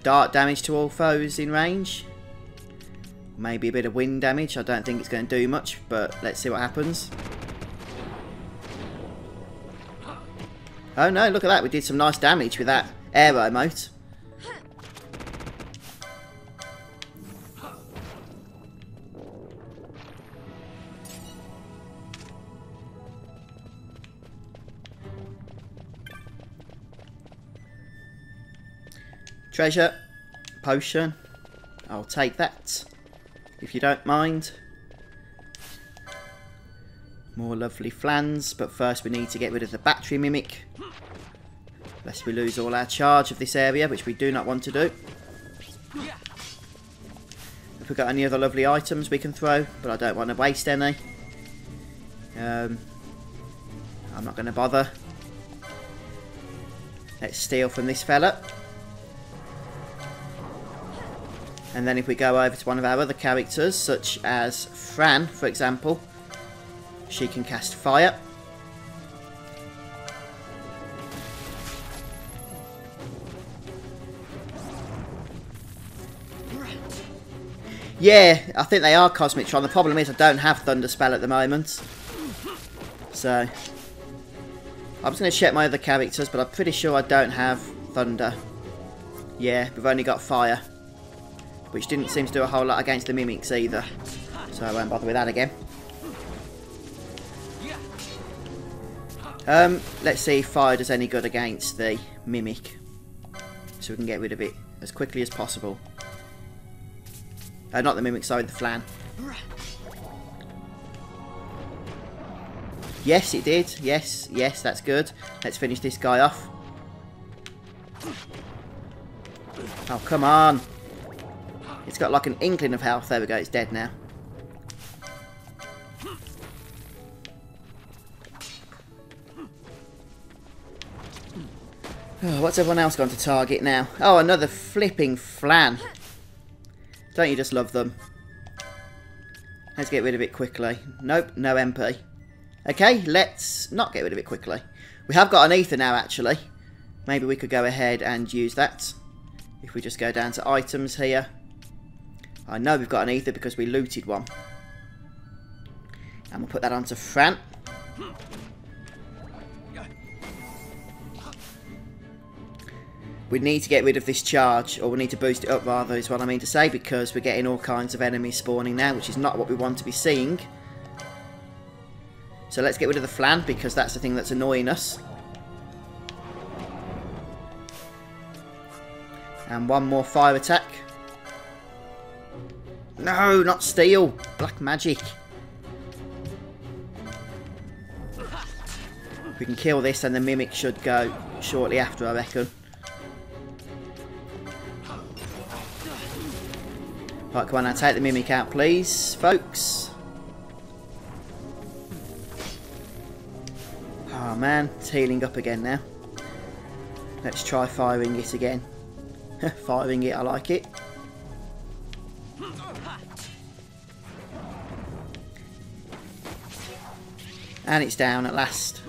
Dark damage to all foes in range. Maybe a bit of wind damage. I don't think it's going to do much, but let's see what happens. Oh no, look at that. We did some nice damage with that air remote. Treasure, potion, I'll take that, if you don't mind. More lovely flans, but first we need to get rid of the battery mimic, lest we lose all our charge of this area, which we do not want to do. If we've got any other lovely items we can throw, but I don't want to waste any. I'm not going to bother. Let's steal from this fella. And then if we go over to one of our other characters, such as Fran, for example, she can cast fire. Yeah, I think they are Cosmic Tron. The problem is I don't have Thunder Spell at the moment. So, I'm just going to check my other characters, but I'm pretty sure I don't have Thunder. Yeah, we've only got Fire. Which didn't seem to do a whole lot against the mimics either. So I won't bother with that again. Let's see if fire does any good against the mimic. So we can get rid of it as quickly as possible. Not the mimic, sorry, the flan. Yes, it did. Yes, yes, that's good. Let's finish this guy off. Oh, come on. It's got like an inkling of health. There we go, it's dead now. Oh, what's everyone else going to target now? Oh, another flipping flan. Don't you just love them? Let's get rid of it quickly. Nope, no MP. Okay, let's not get rid of it quickly. We have got an ether now, actually. Maybe we could go ahead and use that. If we just go down to items here. I know we've got an ether because we looted one. And we'll put that onto Fran. We need to get rid of this charge, or we need to boost it up rather, is what I mean to say, because we're getting all kinds of enemies spawning now, which is not what we want to be seeing. So let's get rid of the flan, because that's the thing that's annoying us. And one more fire attack. No, not steel. Black magic. We can kill this and the mimic should go shortly after, I reckon. Right, come on now, take the mimic out, please, folks. Oh man, it's healing up again now. Let's try firing it again. Firing it, I like it. And it's down at last.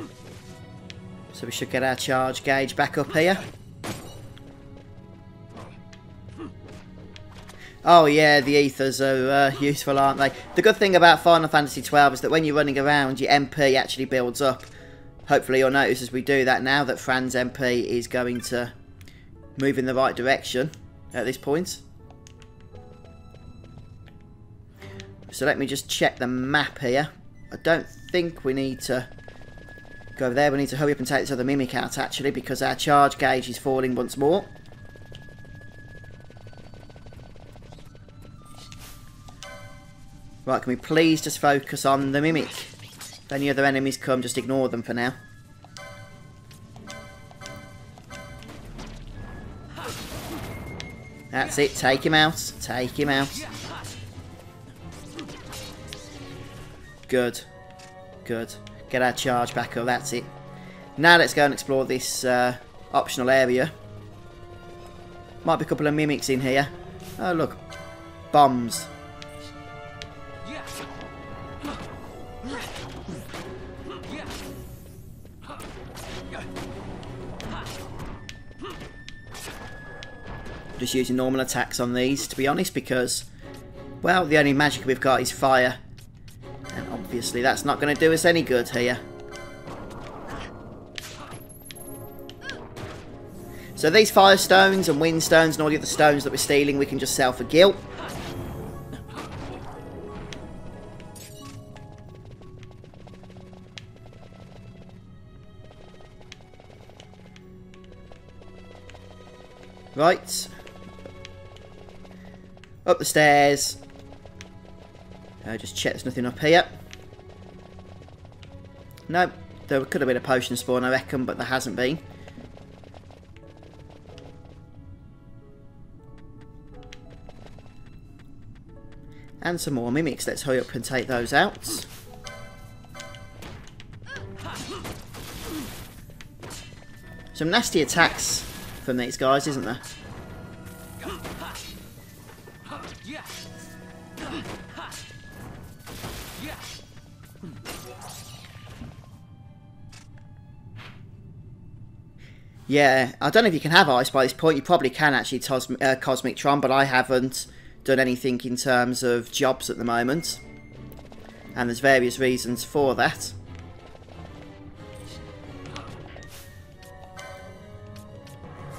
So we should get our charge gauge back up here. Oh yeah, the ethers are useful, aren't they? The good thing about Final Fantasy XII is that when you're running around, your MP actually builds up. Hopefully you'll notice as we do that now that Fran's MP is going to move in the right direction at this point. So let me just check the map here. I don't think we need to go over there. We need to hurry up and take this other mimic out actually, because our charge gauge is falling once more. Right, can we please just focus on the mimic? If any other enemies come, just ignore them for now. That's it, take him out. Take him out. Good. Good. Get our charge back up, that's it. Now let's go and explore this optional area. Might be a couple of mimics in here. Oh look. Bombs. Just using normal attacks on these, to be honest, because, well, the only magic we've got is fire. And obviously that's not going to do us any good here. So these fire stones and wind stones and all the other stones that we're stealing we can just sell for gil. Right. Up the stairs. Just check there's nothing up here. No, there could have been a potion spawn I reckon, but there hasn't been. And some more mimics. Let's hurry up and take those out. Some nasty attacks from these guys, isn't there? Yeah, I don't know if you can have ice by this point. You probably can actually Cosmic Tron, but I haven't done anything in terms of jobs at the moment. And there's various reasons for that.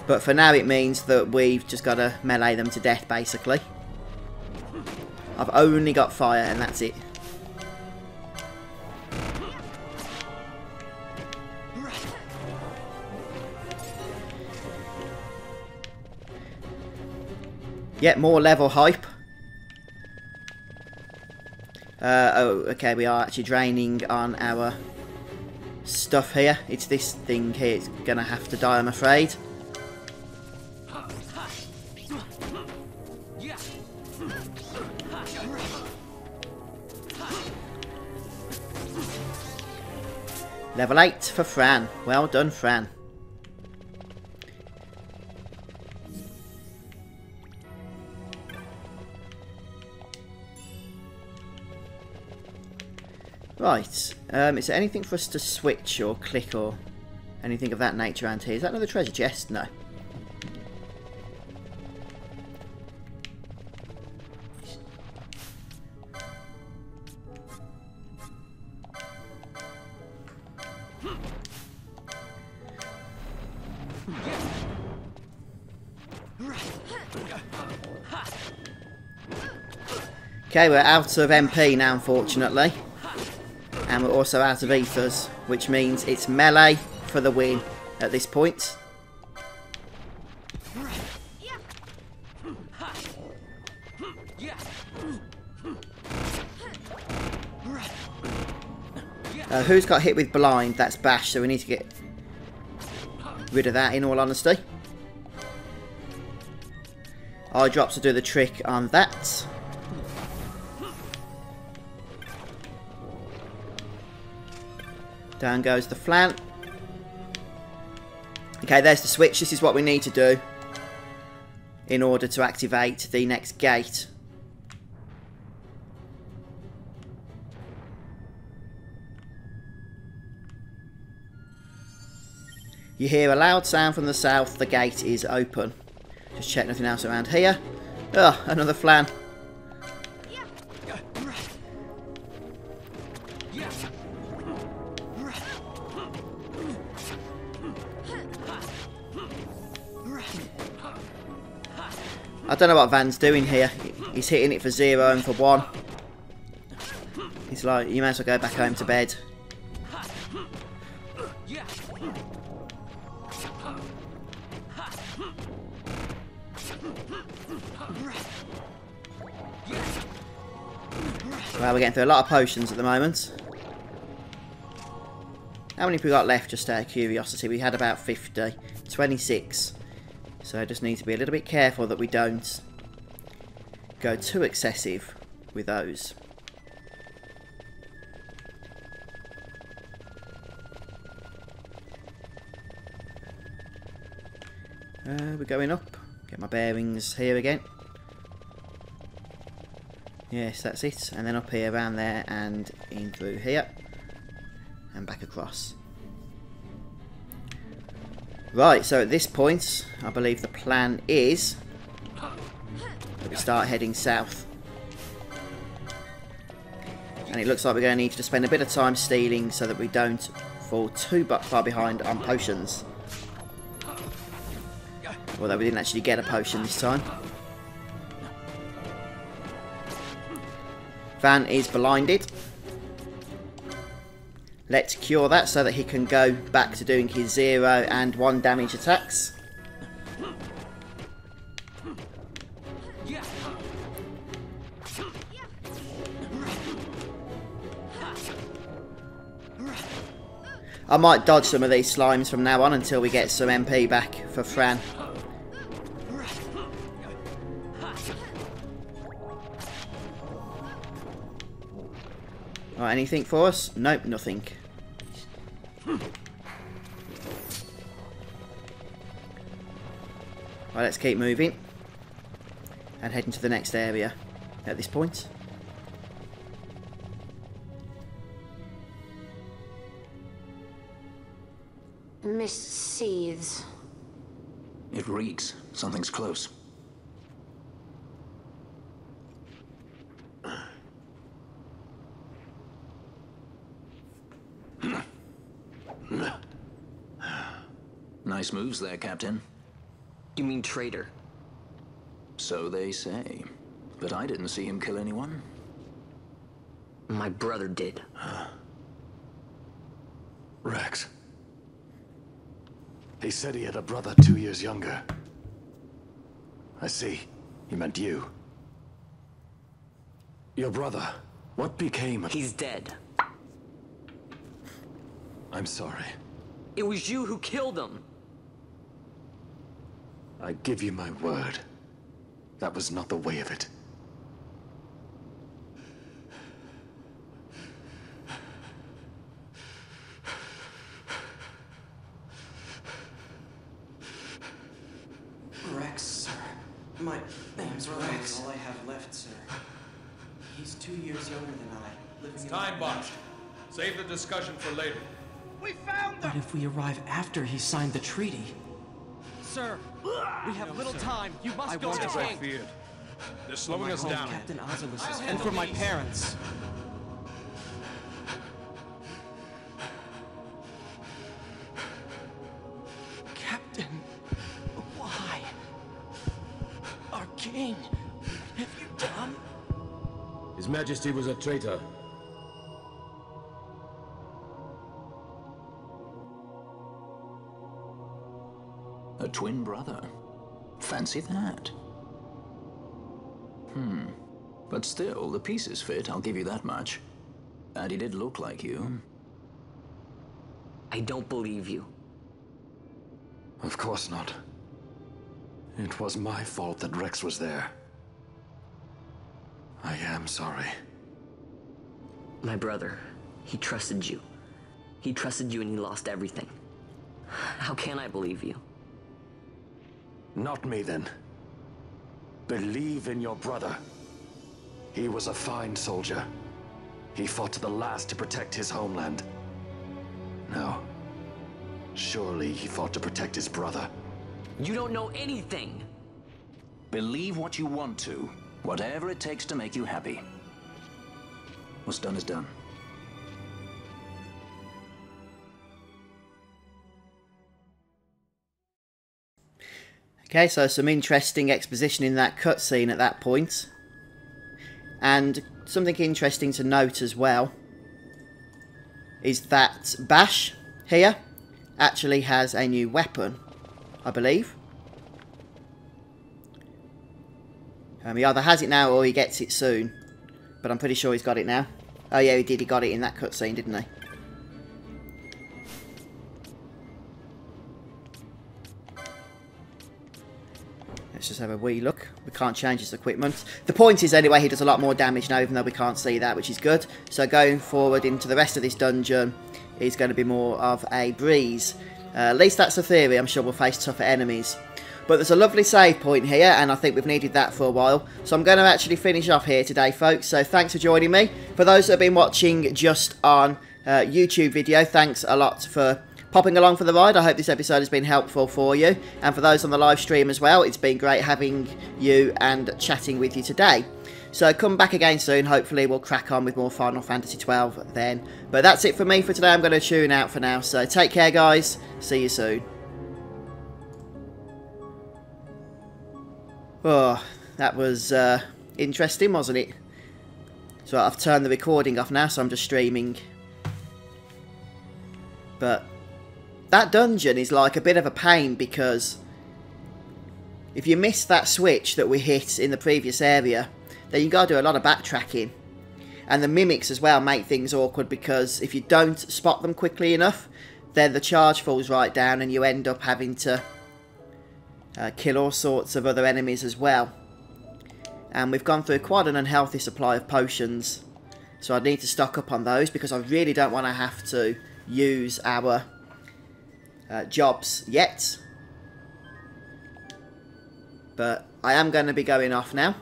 But for now it means that we've just got to melee them to death, basically. I've only got fire and that's it. Yet more level hype. Oh, okay, we are actually draining on our stuff here. It's this thing here. It's going to have to die, I'm afraid. Level 8 for Fran. Well done, Fran. Right, is there anything for us to switch or click or anything of that nature around here? Is that another treasure chest? No. Okay, we're out of MP now, unfortunately. And we're also out of ethers, which means it's melee for the win at this point. Who's got hit with blind? That's Basch, so we need to get rid of that, in all honesty. Eye drops to do the trick on that. Down goes the flan. Okay, there's the switch. This is what we need to do in order to activate the next gate. You hear a loud sound from the south. The gate is open. Just check nothing else around here. Oh, another flan. I don't know what Van's doing here. He's hitting it for 0 and for 1. He's like, you might as well go back home to bed. Well, we're getting through a lot of potions at the moment. How many have we got left, just out of curiosity? We had about 50. 26. So I just need to be a little bit careful that we don't go too excessive with those. We're going up. Get my bearings here again. Yes, that's it. And then up here, around there, and in through here. And back across. Right, so at this point, I believe the plan is that we start heading south. And it looks like we're going to need to spend a bit of time stealing so that we don't fall too far behind on potions. Although we didn't actually get a potion this time. Van is blinded. Let's cure that so that he can go back to doing his 0 and 1 damage attacks. I might dodge some of these slimes from now on until we get some MP back for Fran. Right, anything for us? Nope, nothing. Right, let's keep moving and heading to the next area at this point. Mist seethes. It reeks. Something's close. Nice moves there, Captain. You mean traitor? So they say. But I didn't see him kill anyone. My brother did. Rex. He said he had a brother 2 years younger. I see. He meant you. Your brother. What became of... He's dead. I'm sorry. It was you who killed him. I give you my word. That was not the way of it. Rex, sir. My name's Rex. All I have left, sir. He's 2 years younger than I. Living in Time, Basch. Save the discussion for later. We found them! But if we arrive after he signed the treaty... Sir, we have little time. You must go to the As I king. feared. They're slowing us down. Captain Ozilus's and for my parents. Captain, why? Our king, what have you done? His Majesty was a traitor. A twin brother. Fancy that. But still, the pieces fit, I'll give you that much. And he did look like you. I don't believe you. Of course not. It was my fault that Rex was there. I am sorry. My brother, he trusted you. He trusted you and he lost everything. How can I believe you? Not me, then. Believe in your brother. He was a fine soldier. He fought to the last to protect his homeland. Now, surely he fought to protect his brother. You don't know anything! Believe what you want to. Whatever it takes to make you happy. What's done is done. Okay, so some interesting exposition in that cutscene at that point. And something interesting to note as well is that Basch here actually has a new weapon, I believe. He either has it now or he gets it soon. But I'm pretty sure he's got it now. Oh yeah, he did. He got it in that cutscene, didn't he? Let's just have a wee look. We can't change his equipment. The point is, anyway, he does a lot more damage now, even though we can't see that, which is good. So going forward into the rest of this dungeon is going to be more of a breeze. At least that's the theory. I'm sure we'll face tougher enemies. But there's a lovely save point here, and I think we've needed that for a while. So I'm going to actually finish off here today, folks. So thanks for joining me. For those that have been watching just on YouTube video, thanks a lot for popping along for the ride. I hope this episode has been helpful for you. And for those on the live stream as well, it's been great having you and chatting with you today. So come back again soon. Hopefully we'll crack on with more Final Fantasy XII then. But that's it for me for today. I'm going to tune out for now. So take care, guys. See you soon. Oh, that was interesting, wasn't it? So I've turned the recording off now, so I'm just streaming. But that dungeon is like a bit of a pain, because if you miss that switch that we hit in the previous area, then you got to do a lot of backtracking. And the mimics as well make things awkward, because if you don't spot them quickly enough, then the charge falls right down and you end up having to kill all sorts of other enemies as well. And we've gone through quite an unhealthy supply of potions, so I need to stock up on those, because I really don't want to have to use our jobs yet. But I am going to be going off now.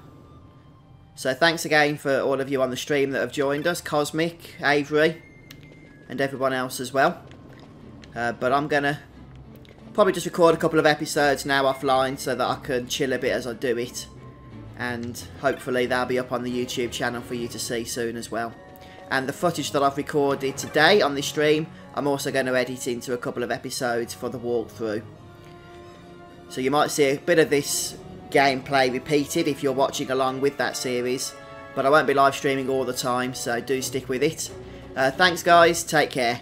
So thanks again for all of you on the stream that have joined us. Cosmic, Avery, and everyone else as well. But I'm going to probably just record a couple of episodes now offline, so that I can chill a bit as I do it. And hopefully they'll be up on the YouTube channel for you to see soon as well. And the footage that I've recorded today on this stream, I'm also going to edit into a couple of episodes for the walkthrough. So you might see a bit of this gameplay repeated if you're watching along with that series. But I won't be live streaming all the time, so do stick with it. Thanks guys, take care.